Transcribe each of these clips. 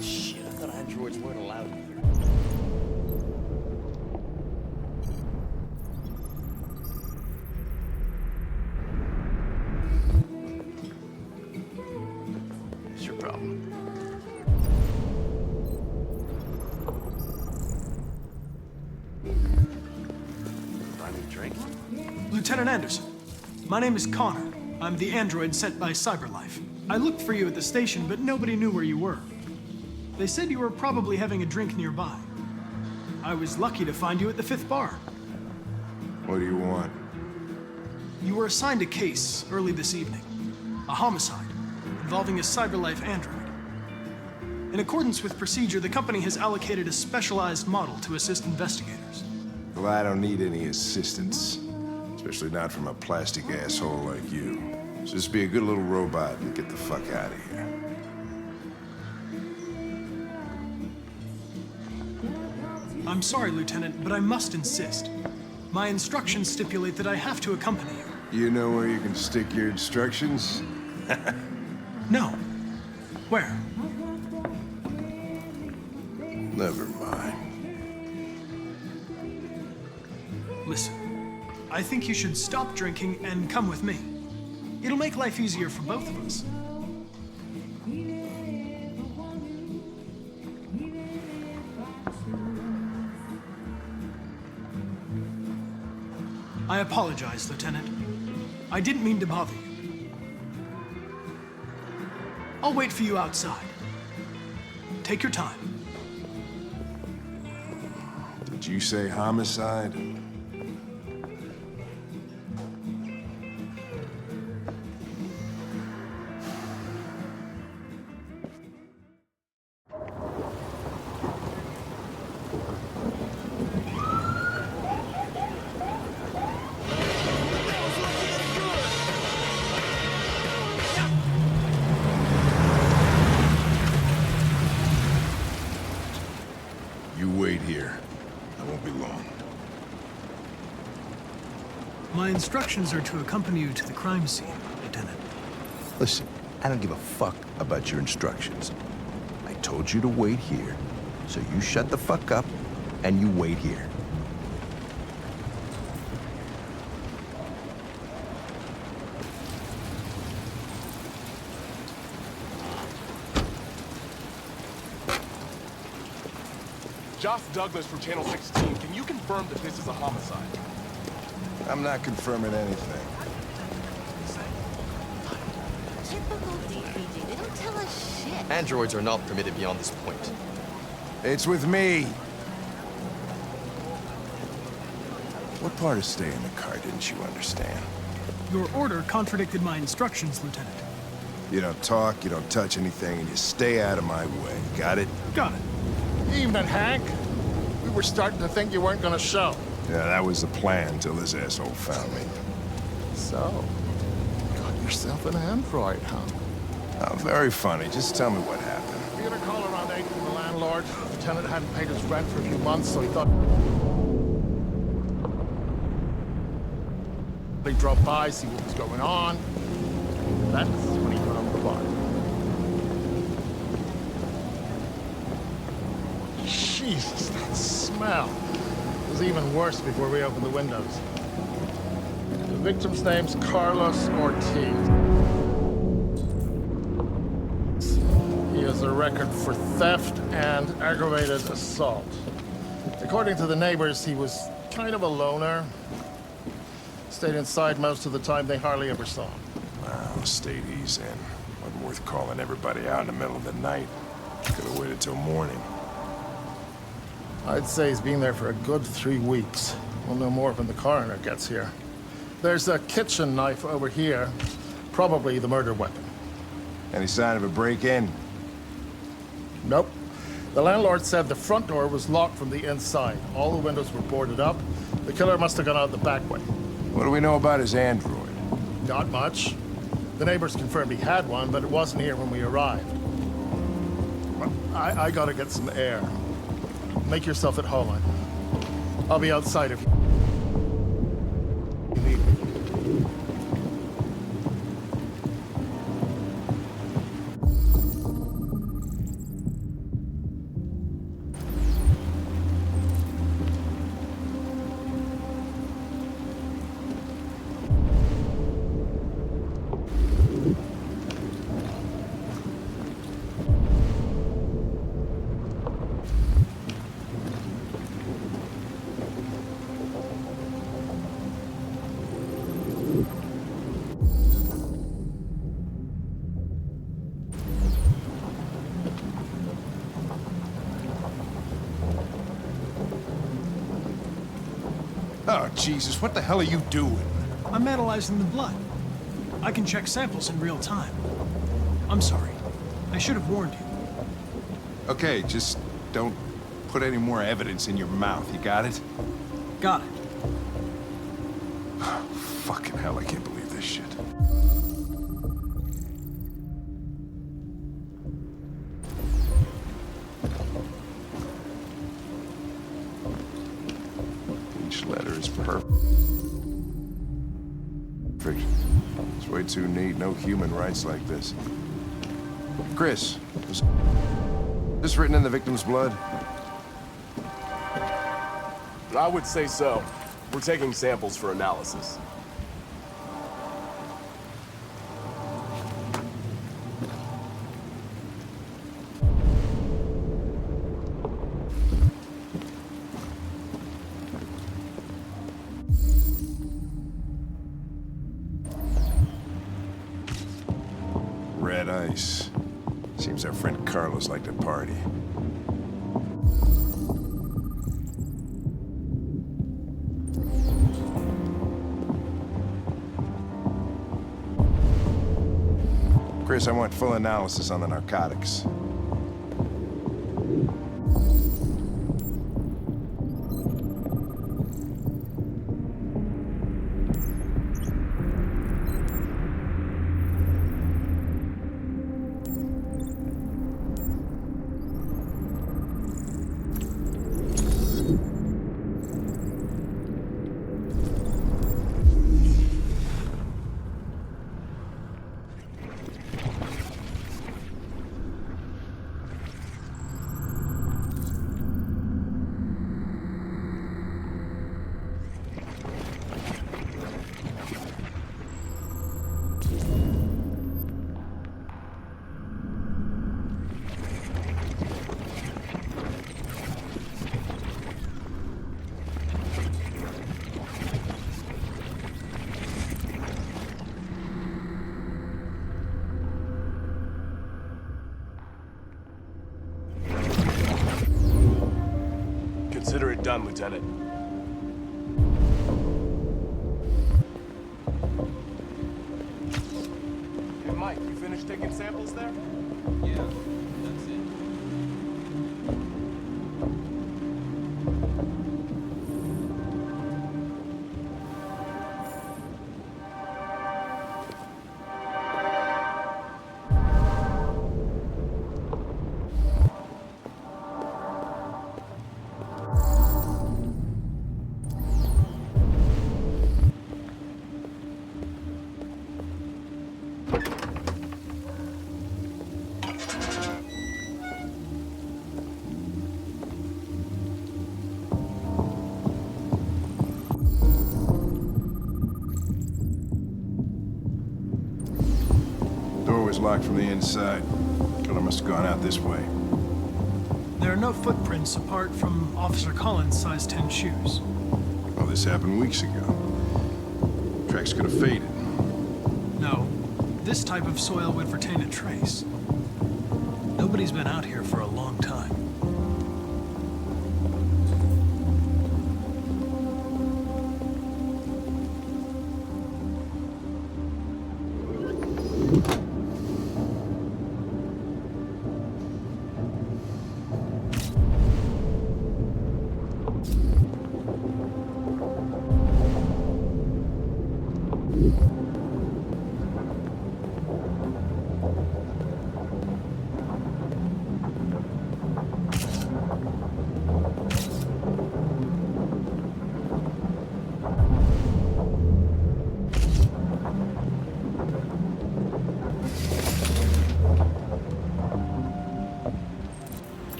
Shit, I thought androids weren't allowed here. What's your problem? Buy me a drink? Lieutenant Anderson, my name is Connor. I'm the android sent by CyberLife. I looked for you at the station, but nobody knew where you were. They said you were probably having a drink nearby. I was lucky to find you at the 5th bar. What do you want? You were assigned a case early this evening. A homicide involving a CyberLife android. In accordance with procedure, the company has allocated a specialized model to assist investigators. Well, I don't need any assistance. Especially not from a plastic asshole like you. Just be a good little robot and get the fuck out of here. I'm sorry, Lieutenant, but I must insist. My instructions stipulate that I have to accompany you. You know where you can stick your instructions? No. Where? Never mind. Listen, I think you should stop drinking and come with me. It'll make life easier for both of us. I apologize, Lieutenant. I didn't mean to bother you. I'll wait for you outside. Take your time. Did you say homicide? You wait here. I won't be long. My instructions are to accompany you to the crime scene, Lieutenant. Listen, I don't give a fuck about your instructions. I told you to wait here, so you shut the fuck up and you wait here. Josh Douglas from Channel 16. Can you confirm that this is a homicide? I'm not confirming anything. Typical DPD. They don't tell us shit. Androids are not permitted beyond this point. It's with me. What part of staying in the car didn't you understand? Your order contradicted my instructions, Lieutenant. You don't talk, you don't touch anything, and you stay out of my way. Got it? Got it. Evening, Hank. We were starting to think you weren't gonna show. Yeah, that was the plan till this asshole found me. So, got yourself an android, huh? Oh, very funny. Just tell me what happened. We had a call around 8 from the landlord. The tenant hadn't paid his rent for a few months, so he thought they drove by, see what was going on. That's when he got on the bar. Jesus, that smell. It was even worse before we opened the windows. The victim's name's Carlos Ortiz. He has a record for theft and aggravated assault. According to the neighbors, he was kind of a loner. Stayed inside most of the time. They hardly ever saw him. Well, stayed easy in. Wasn't worth calling everybody out in the middle of the night. Could have waited till morning. I'd say he's been there for a good 3 weeks. We'll know more when the coroner gets here. There's a kitchen knife over here. Probably the murder weapon. Any sign of a break-in? Nope. The landlord said the front door was locked from the inside. All the windows were boarded up. The killer must have gone out the back way. What do we know about his android? Not much. The neighbors confirmed he had one, but it wasn't here when we arrived. Well, I gotta get some air. Make yourself at home. I'll be outside if you need me. Oh, Jesus, what the hell are you doing? I'm analyzing the blood. I can check samples in real time. I'm sorry. I should have warned you. Okay, just don't put any more evidence in your mouth, you got it? Got it. Fucking hell, I can't believe this shit. Each letter is perfect. It's way too neat. No human writes like this. Chris, was this written in the victim's blood? I would say so. We're taking samples for analysis. Red ice. Seems our friend Carlos liked to party. Chris, I want full analysis on the narcotics. Consider it done, Lieutenant. Hey, Mike, you finished taking samples there? Yeah, that's it. Door was locked from the inside. Killer must have gone out this way. There are no footprints apart from Officer Collins' size 10 shoes. Well, this happened weeks ago. Tracks could have faded. No, this type of soil would retain a trace. Nobody's been out here for a long time.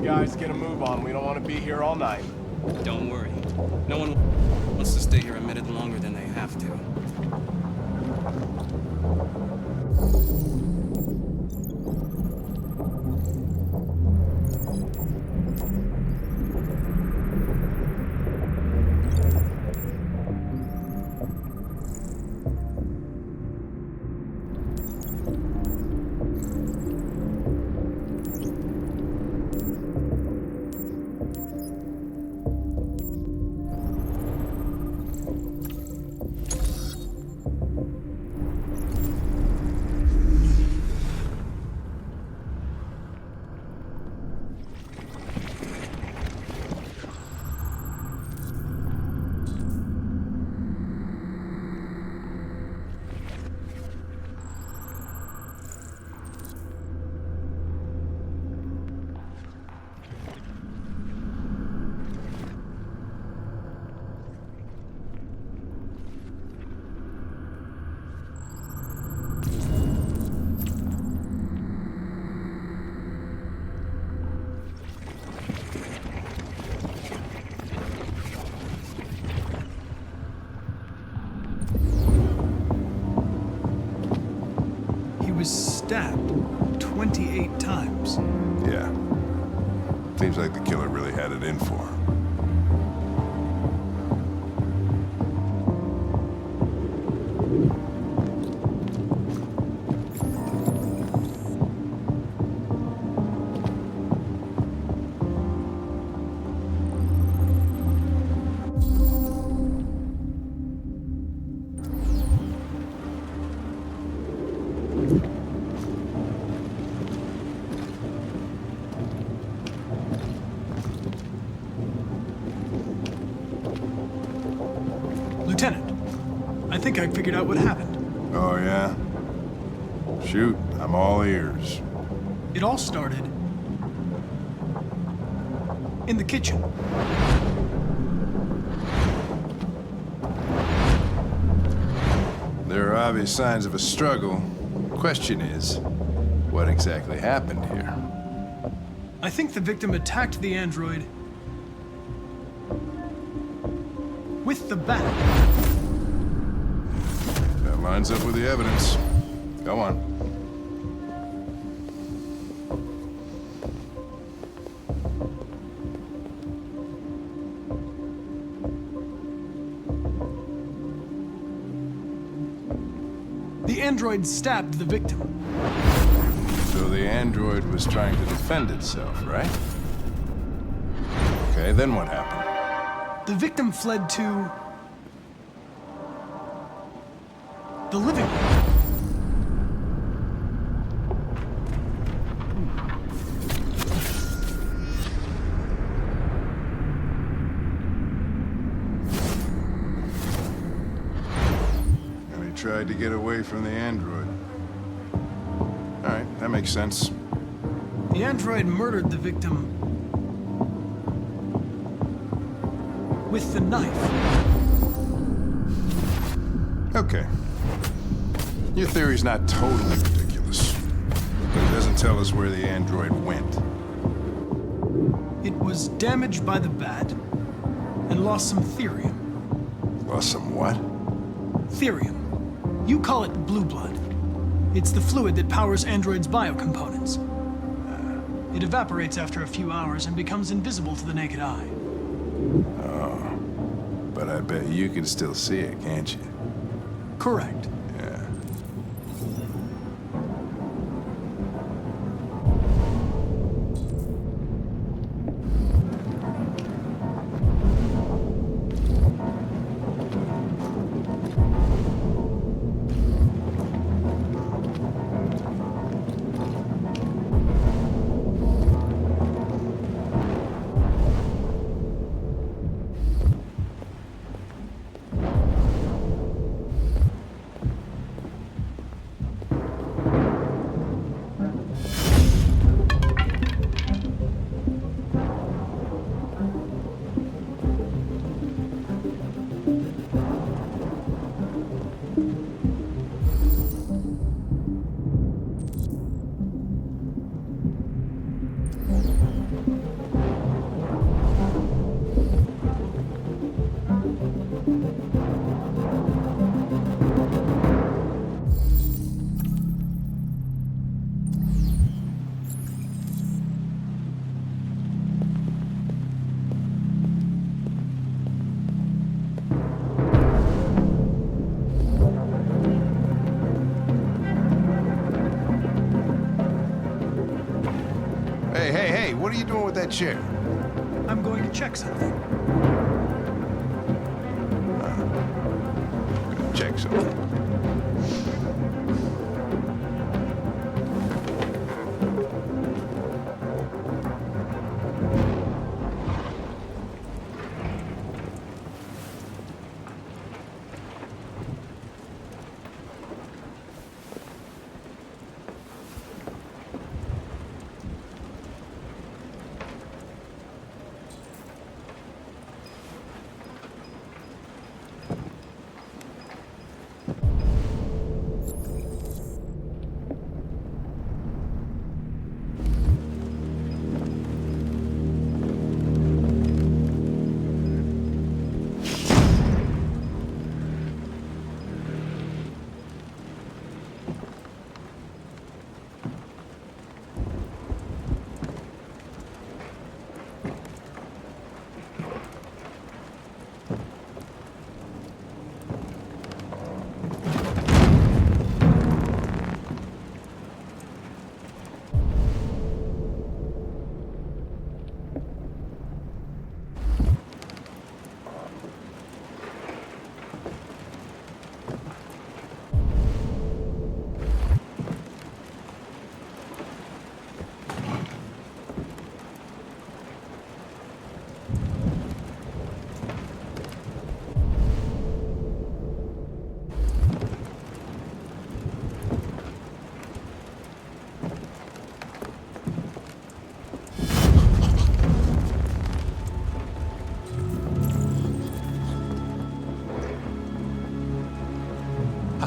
guys get a move on. We don't want to be here all night. Don't worry. No one wants to stay here a minute longer than they have to. Stabbed 28 times. Yeah. Seems like the killer really had it in for him. Lieutenant, I think I figured out what happened. Oh, yeah? Shoot, I'm all ears. It all started in the kitchen. There are obvious signs of a struggle. Question is, what exactly happened here? I think the victim attacked the android with the bat. That lines up with the evidence. Go on. The android stabbed the victim. So the android was trying to defend itself, right? Okay, then what happened? The victim fled to the living room. And he tried to get away from the android. All right, that makes sense. The android murdered the victim with the knife. Okay. Your theory's not totally ridiculous, but it doesn't tell us where the android went. It was damaged by the bat and lost some therium. Lost some what? Therium. You call it blue blood. It's the fluid that powers androids' biocomponents. It evaporates after a few hours and becomes invisible to the naked eye. But I bet you can still see it, can't you? Correct. Yeah. what are you doing with that chair? I'm going to check something. Check something.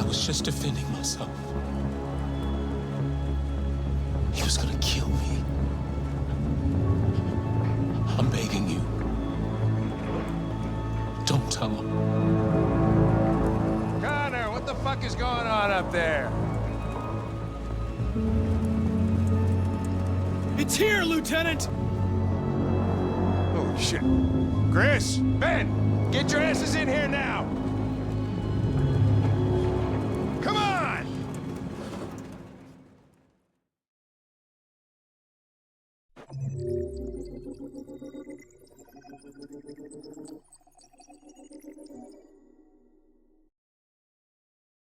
I was just defending myself. He was gonna kill me. I'm begging you. Don't tell him. Connor, what the fuck is going on up there? It's here, Lieutenant! Oh, shit. Chris, Ben, get your asses in here now!